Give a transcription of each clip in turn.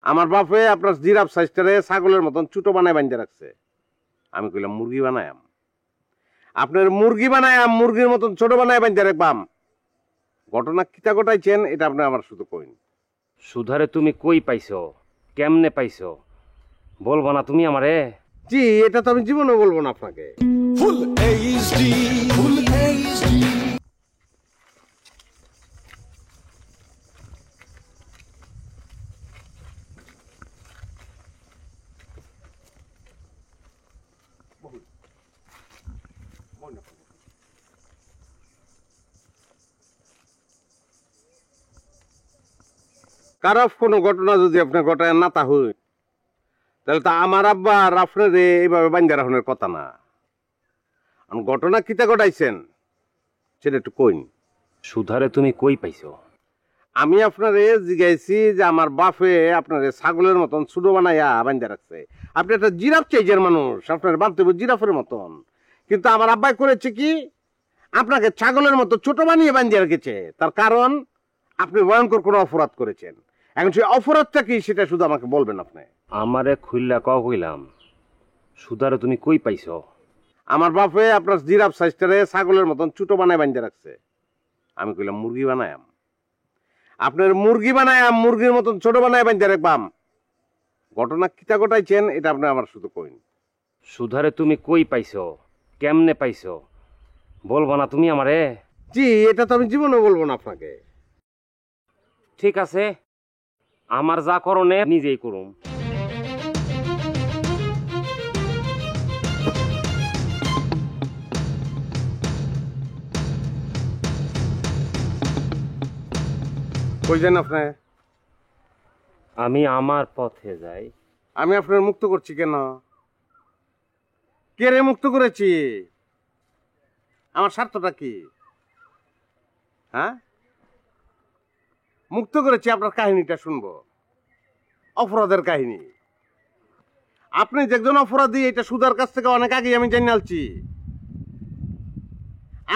আমার বাপে আপনার জিরাফ সাইজটারে ছাগলের মতন ছোট বানায় বান্ধে রাখছে। আমি কইলাম মুরগি বানায়াম। আপনার মুরগি বানায়াম, মুরগির মতন ছোট বানায় বান্ধে রাখবাম। ঘটনা কিতা ঘটাইছেন এটা আপনি আমার শুধু কইন। সুধারে তুমি কই পাইছো, কেমনে পাইছো বলবো না তুমি আমারে? জি, এটা তো আমি জীবনে বলবো না আপনাকে। Full HD, full HD. কারো কোনো ঘটনা যদি আপনার ঘটায় না তা হই, তাহলে তো আমার আব্বা আর আপনার এইভাবে বান্ধা রাখনের কথা না। ঘটনা কিতা ঘটাইছেন সেটা একটু কইন। সুধারে তুমি কই পাইছো? আমি আপনারে জিজ্ঞাসি যে আমার বাপে আপনারে ছাগলের মতন ছোট বানাইয়া বান্ধা রাখছে। আপনি একটা জিরাফ চাইজের মানুষ, আপনার বানতে হবে জিরাফের মতন। কিন্তু আমার আব্বাই করেছে কি, আপনাকে ছাগলের মতো ছোট বানিয়ে বান্ধিয়ে রেখেছে। তার কারণ আপনি ভয়ঙ্কর কোনো অপরাধ করেছেন। এখন সেই অপরাধটা কি সেটা শুধু আমাকে বলবেন আপনি। আমারে খুললা কইলাম, সুধারে তুমি কই পাইছো? আমার বাপে আপনার জিরাফ সাইজটারে ছাগলের মতন ছোট বানায় বান্ধে রাখছে। আমি কইলাম মুরগি বানায়াম। আপনার মুরগি বানায়াম, মুরগির মতন ছোট বানায় বান্ধে রাখবাম। ঘটনা কিতা ঘটাইছেন এটা আপনি আমার শুধু কইন। সুধারে তুমি কই পাইছো, কেমনে পাইছো বলবো না তুমি আমারে? জি, এটা তো আমি জীবনে বলবো না আপনাকে। ঠিক আছে, আমার যা করণে নিজেই করুম। কই যান আপনি? আমি আমার পথে যাই। আমি আপনার মুক্ত করছি কেন? কে রে মুক্ত করেছি? আমার স্বার্থটা কি? হ্যাঁ, মুক্ত করেছি আপনার কাহিনীটা শুনবো, অপরাধের কাহিনী। আপনি যে একজন অপরাধী এটা সুধার কাছ থেকে অনেক আগে আমি জেনে আলছি।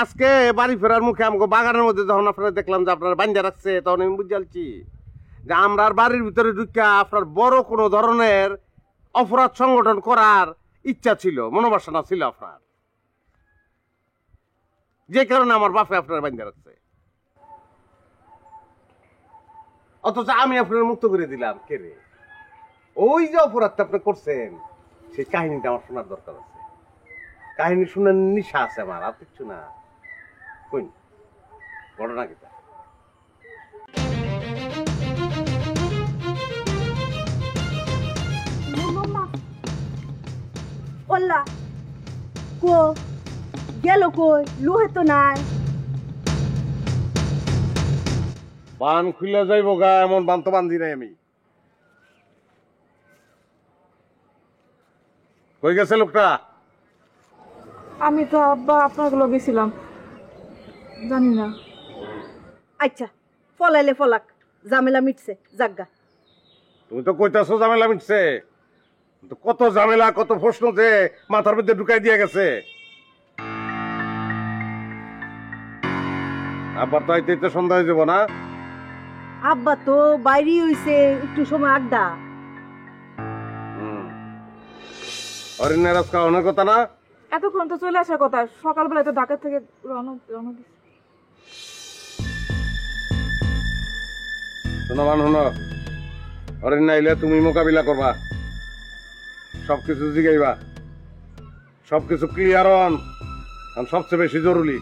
আজকে বাড়ি ফেরার মুখে আমাকে বাগানের মধ্যে যখন আপনারা দেখলাম যে আপনারা বান্ধা রাখছে, তখন আমি বুঝে আলছি যে আমরা বাড়ির ভিতরে ঢুকিয়া আপনার বড় কোনো ধরনের অপরাধ সংগঠন করার ইচ্ছা ছিল, মনোবাসনা ছিল আপনার, যে কারণে আমার বাপে আপনার বান্ধা রাখছে। অথচ আমি আপনার মুক্ত করে দিলাম। কে রে? ওই যে অপরাধটা আপনি করছেন সেই কাহিনীটা আমার শোনার দরকার আছে। কাহিনী শুনার নিশা আছে আমার, আর কিচ্ছু না। কইন ঘটনা কিটা? ওল্লা কো গেল কই? লোহে তো নাই। বান খুলে যাইব গা এমন বান তো বান্ধি নাই আমি। কই গেছে লোকটা? আমি তো আব্বা আপনার গুলো গেছিলাম, জানি না। আচ্ছা, ফলাইলে ফলাক, ঝামেলা মিটছে জাগা। তুমি তো কইতাছো ঝামেলা মিটছে, তো কত ঝামেলা কত প্রশ্ন যে মাথার মধ্যে ঢুকাই দিয়ে গেছে। আবার তো আইতে আইতে সন্ধ্যা হয়ে যাব না? আব্বা তো বাইরে হইছে, একটু সময় আড্ডা। অরণ্যের আজকে অনেক কথা না? এতক্ষণ তো চলে আসার কথা, সকালবেলায় তো ঢাকা থেকে রওনা দিছি। শোনো মান শোনো, অরণ্য আইলে তুমি মোকাবিলা করবা, সবকিছু জিগাইবা, সবকিছু ক্লিয়ার অন, সবচেয়ে বেশি জরুরি